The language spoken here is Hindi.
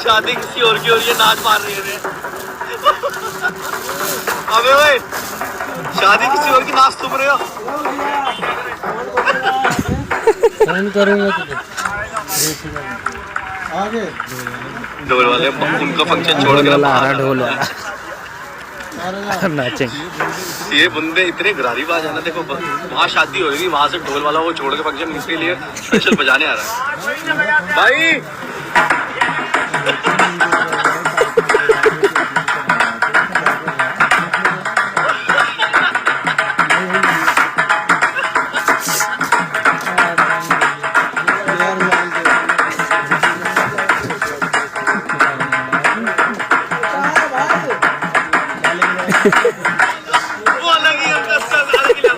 शादी किसी और की हो रही है, नाच मार रही है। अबे भाई शादी किसी और की नाच तुम रहे हो। फोन करूंगा तुझे आगे ढोल वाले उनका फंक्शन छोड़ के ढोल वाला नाचेंगे। ये बंदे इतने घरारीबाज है ना। देखो वहाँ शादी होगी, वहाँ से ढोल वाला वो छोड़ के फंक्शन इसके लिए स्पेशल बजाने आ रहा है भाई। वो अलग ही याद आ गया।